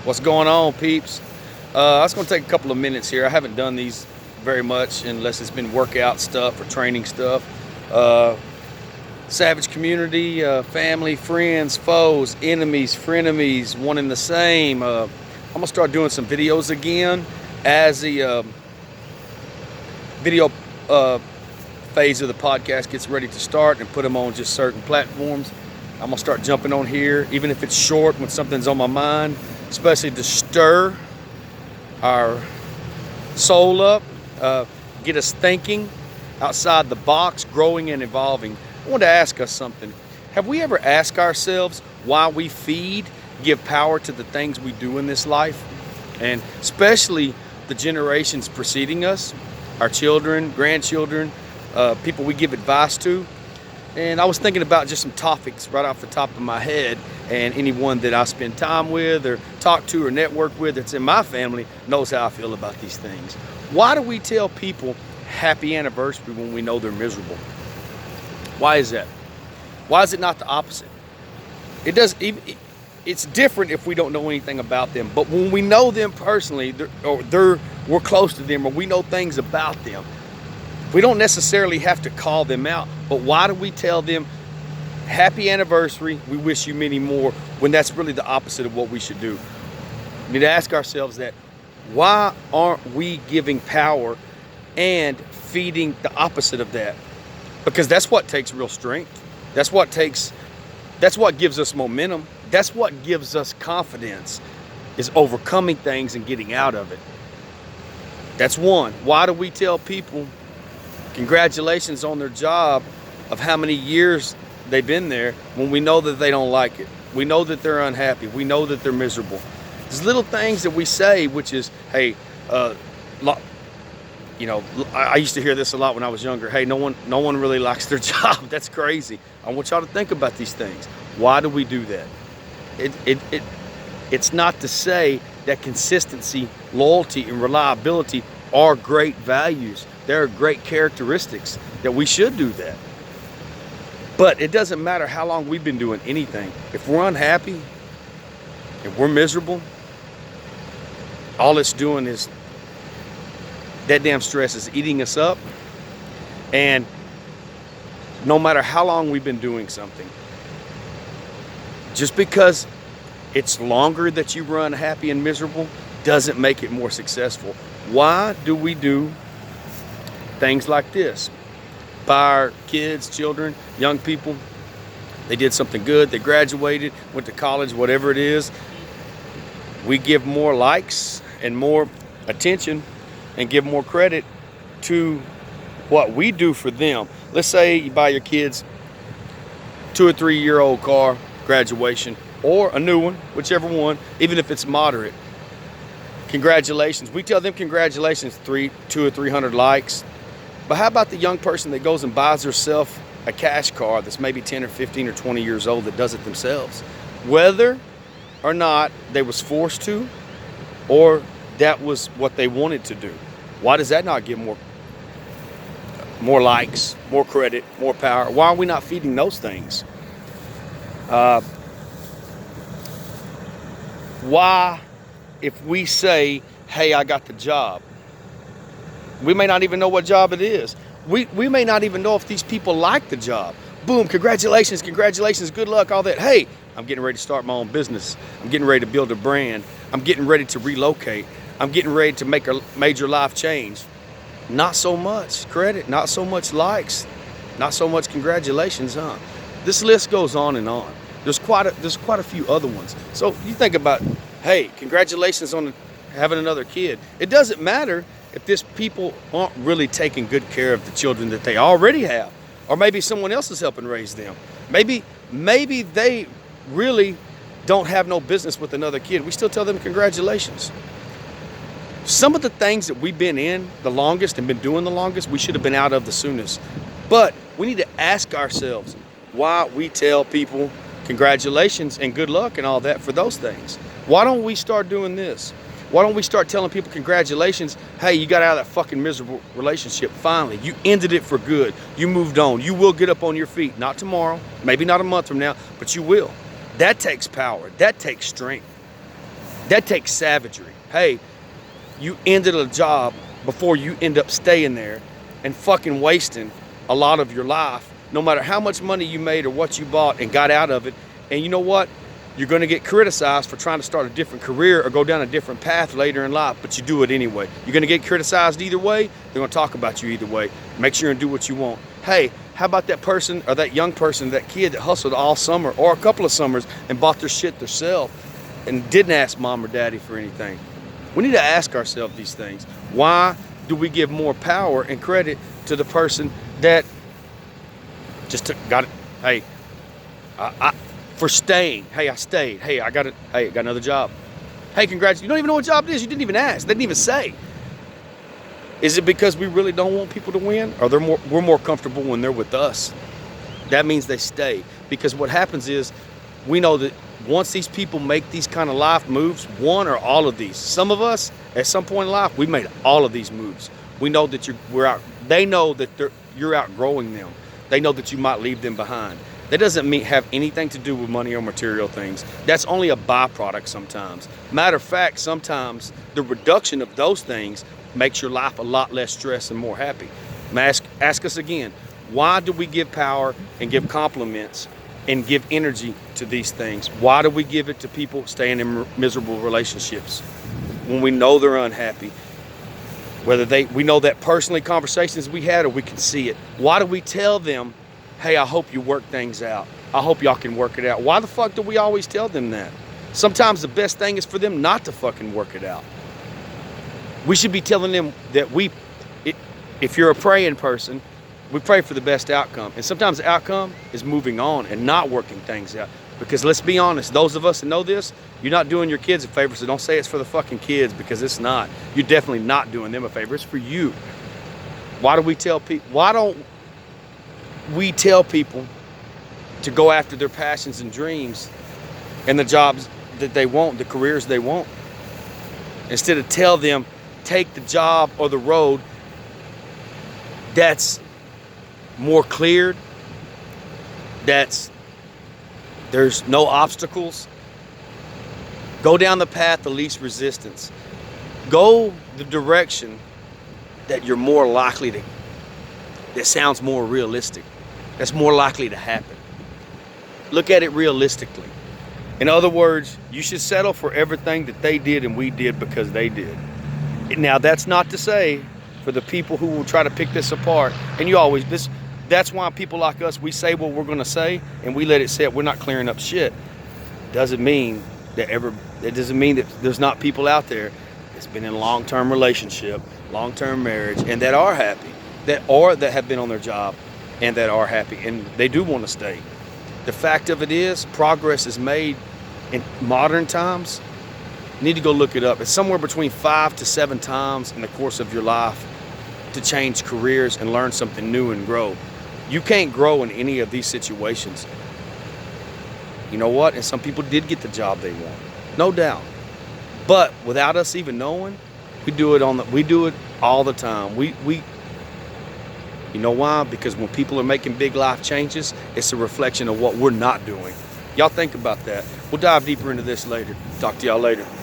What's going on, peeps? I was going to take a couple of minutes here. I haven't done these very much unless it's been workout stuff or training stuff. Savage community, family, friends, foes, enemies, frenemies, one and the same. I'm going to start doing some videos again as the video phase of the podcast gets ready to start, and put them on just certain platforms. I'm going to start jumping on here, even if it's short, when something's on my mind, especially to stir our soul up, get us thinking outside the box, growing and evolving. I want to ask us something. Have we ever asked ourselves why we give power to the things we do in this life? And especially the generations preceding us, our children, grandchildren, people we give advice to. And I was thinking about just some topics right off the top of my head, and anyone that I spend time with or talk to or network with that's in my family knows how I feel about these things. Why do we tell people happy anniversary when we know they're miserable? Why is that? Why is it not the opposite? It's different if we don't know anything about them, but when we know them personally, we're close to them, or we know things about them, we don't necessarily have to call them out. But why do we tell them happy anniversary, we wish you many more, when that's really the opposite of what we should do? We need to ask ourselves that. Why aren't we giving power and feeding the opposite of that? Because that's what takes real strength. That's what gives us momentum. That's what gives us confidence, is overcoming things and getting out of it. That's one. Why do we tell people congratulations on their job of how many years they've been there when we know that they don't like it? We know that they're unhappy. We know that they're miserable. There's little things that we say, which is, hey, I used to hear this a lot when I was younger. Hey, no one really likes their job. That's crazy. I want y'all to think about these things. Why do we do that? It's not to say that consistency, loyalty, and reliability are great values. There are great characteristics that we should do that. But it doesn't matter how long we've been doing anything. If we're unhappy, if we're miserable, all it's doing is, that damn stress is eating us up. And no matter how long we've been doing something, just because it's longer that you run happy and miserable doesn't make it more successful. Why do we do things like this by our kids, children, young people? They did something good, they graduated, went to college, whatever it is. We give more likes and more attention and give more credit to what we do for them. Let's say you buy your kids 2 or 3 year old car, graduation, or a new one, whichever one, even if it's moderate. Congratulations. We tell them congratulations, 200 or 300 likes. But how about the young person that goes and buys herself a cash car that's maybe 10 or 15 or 20 years old, that does it themselves? Whether or not they was forced to, or that was what they wanted to do. Why does that not get more likes, more credit, more power? Why are we not feeding those things? Why, if we say, hey, I got the job, we may not even know what job it is. We may not even know if these people like the job. Boom, congratulations, good luck, all that. Hey, I'm getting ready to start my own business. I'm getting ready to build a brand. I'm getting ready to relocate. I'm getting ready to make a major life change. Not so much credit, not so much likes, not so much congratulations, huh? This list goes on and on. There's quite a few other ones. So you think about, hey, congratulations on having another kid. It doesn't matter if these people aren't really taking good care of the children that they already have, or maybe someone else is helping raise them. Maybe they really don't have no business with another kid. We still tell them congratulations. Some of the things that we've been in the longest and been doing the longest, we should have been out of the soonest. But we need to ask ourselves why we tell people congratulations and good luck and all that for those things. Why don't we start doing this? Why don't we start telling people congratulations? Hey, you got out of that fucking miserable relationship. Finally, you ended it for good. You moved on. You will get up on your feet. Not tomorrow, maybe not a month from now, but you will. That takes power. That takes strength. That takes savagery. Hey, you ended a job before you end up staying there and fucking wasting a lot of your life, no matter how much money you made or what you bought and got out of it. And you know what? You're going to get criticized for trying to start a different career or go down a different path later in life, but you do it anyway. You're going to get criticized either way. They're going to talk about you either way. Make sure and do what you want. Hey, how about that person or that young person, that kid that hustled all summer or a couple of summers and bought their shit themselves and didn't ask mom or daddy for anything? We need to ask ourselves these things. Why do we give more power and credit to the person that just got it? Hey, for staying. Hey, I stayed. Hey, I got it. Hey, I got another job. Hey, congrats. You don't even know what job it is. You didn't even ask. They didn't even say. Is it because we really don't want people to win? Or we're more comfortable when they're with us? That means they stay. Because what happens is, we know that once these people make these kind of life moves, one or all of these, some of us at some point in life, we made all of these moves. We know that they know that you're outgrowing them. They know that you might leave them behind. That doesn't have anything to do with money or material things. That's only a byproduct sometimes. Matter of fact, sometimes the reduction of those things makes your life a lot less stress and more happy. Ask us again, why do we give power and give compliments and give energy to these things? Why do we give it to people staying in miserable relationships when we know they're unhappy? We know that personally conversations we had, or we can see it. Why do we tell them, hey, I hope you work things out. I hope y'all can work it out. Why the fuck do we always tell them that? Sometimes the best thing is for them not to fucking work it out. We should be telling them that if you're a praying person, we pray for the best outcome. And sometimes the outcome is moving on and not working things out. Because let's be honest, those of us that know this, you're not doing your kids a favor, so don't say it's for the fucking kids, because it's not. You're definitely not doing them a favor. It's for you. Why don't we tell people to go after their passions and dreams and the jobs that they want, the careers they want, instead of tell them, take the job or the road that's more cleared, there's no obstacles. Go down the path of least resistance. Go the direction that you're more likely to, that sounds more realistic, that's more likely to happen. Look at it realistically. In other words, you should settle for everything that they did and we did because they did. Now, that's not to say for the people who will try to pick this apart, and that's why people like us, we say what we're going to say and we let it sit. We're not clearing up shit. Doesn't mean that there's not people out there that's been in a long-term relationship, long-term marriage, and that are happy, that have been on their job and that are happy, and they do want to stay. The fact of it is, progress is made in modern times. You need to go look it up. It's somewhere between 5 to 7 times in the course of your life to change careers and learn something new and grow. You can't grow in any of these situations. You know what? And some people did get the job they want, no doubt. But without us even knowing, we do it all the time. You know why? Because when people are making big life changes, it's a reflection of what we're not doing. Y'all think about that. We'll dive deeper into this later. Talk to y'all later.